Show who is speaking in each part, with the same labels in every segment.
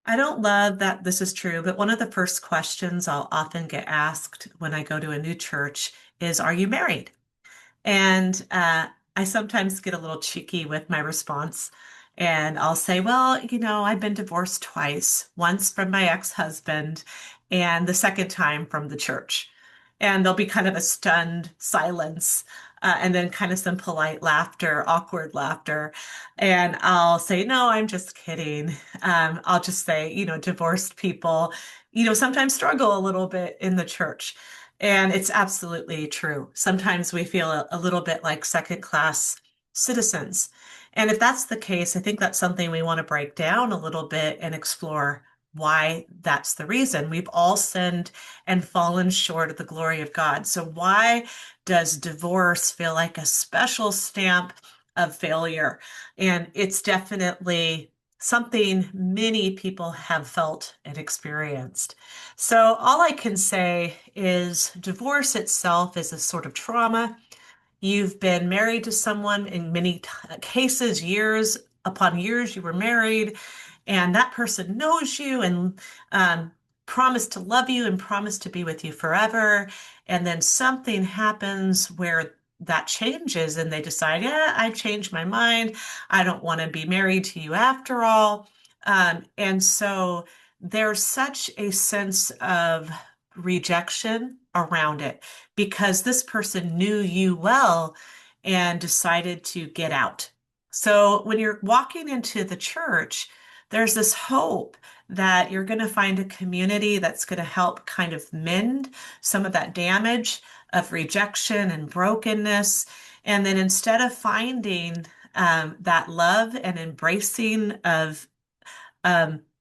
Speaker 1: I don't love that this is true, but one of the first questions I'll often get asked when I go to a new church is, are you married? And I sometimes get a little cheeky with my response. And I'll say, well, I've been divorced twice, once from my ex-husband, and the second time from the church. And there'll be kind of a stunned silence, and then kind of some polite laughter, awkward laughter. And I'll say, no, I'm just kidding. I'll just say, divorced people, sometimes struggle a little bit in the church. And it's absolutely true. Sometimes we feel a little bit like second class citizens. And if that's the case, I think that's something we want to break down a little bit and explore why that's the reason. We've all sinned and fallen short of the glory of God. So why does divorce feel like a special stamp of failure? And it's definitely something many people have felt and experienced. So all I can say is divorce itself is a sort of trauma. You've been married to someone in many cases, years upon years you were married, and that person knows you and promised to love you and promised to be with you forever. And then something happens where that changes and they decide, yeah, I changed my mind. I don't want to be married to you after all. And so there's such a sense of rejection around it because this person knew you well and decided to get out. So when you're walking into the church, there's this hope that you're going to find a community that's going to help kind of mend some of that damage of rejection and brokenness. And then instead of finding that love and embracing of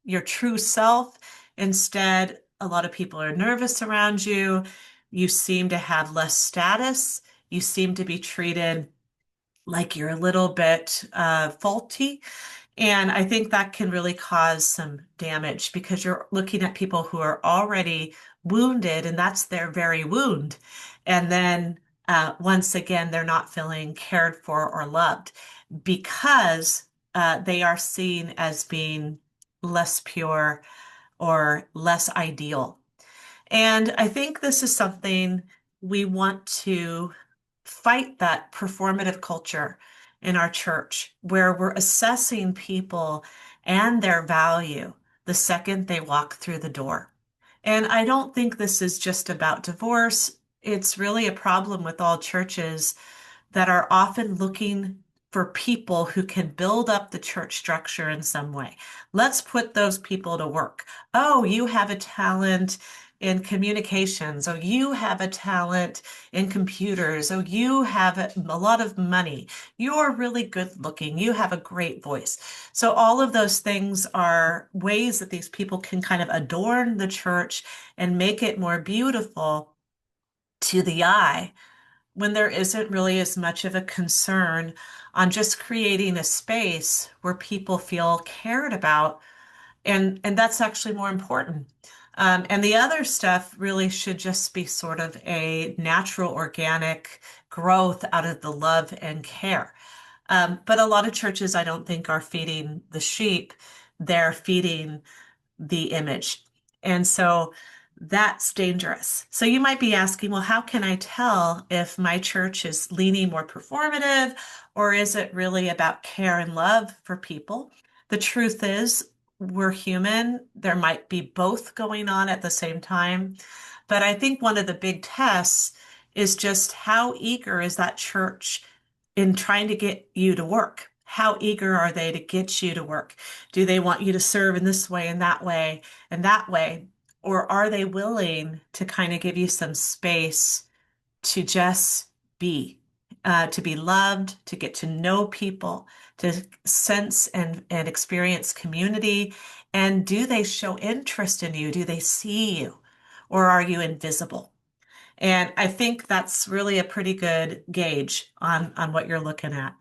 Speaker 1: your true self. Instead, a lot of people are nervous around you. You seem to have less status. You seem to be treated like you're a little bit faulty. And I think that can really cause some damage because you're looking at people who are already wounded, and that's their very wound. And then once again, they're not feeling cared for or loved because they are seen as being less pure or less ideal. And I think this is something we want to fight that performative culture in our church where we're assessing people and their value the second they walk through the door. And I don't think this is just about divorce. It's really a problem with all churches that are often looking for people who can build up the church structure in some way. Let's put those people to work. Oh, you have a talent in communications. Oh, you have a talent in computers. Oh, you have a lot of money. You're really good looking. You have a great voice. So all of those things are ways that these people can kind of adorn the church and make it more beautiful to the eye when there isn't really as much of a concern on just creating a space where people feel cared about. And that's actually more important. And the other stuff really should just be sort of a natural, organic growth out of the love and care. But a lot of churches, I don't think, are feeding the sheep. They're feeding the image. And so that's dangerous. So you might be asking, well, how can I tell if my church is leaning more performative or is it really about care and love for people? The truth is, we're human. There might be both going on at the same time. But I think one of the big tests is just how eager is that church in trying to get you to work? How eager are they to get you to work? Do they want you to serve in this way and that way and that way? Or are they willing to kind of give you some space to just to be loved, to get to know people, to sense and experience community? And do they show interest in you? Do they see you? Or are you invisible? And I think that's really a pretty good gauge on what you're looking at.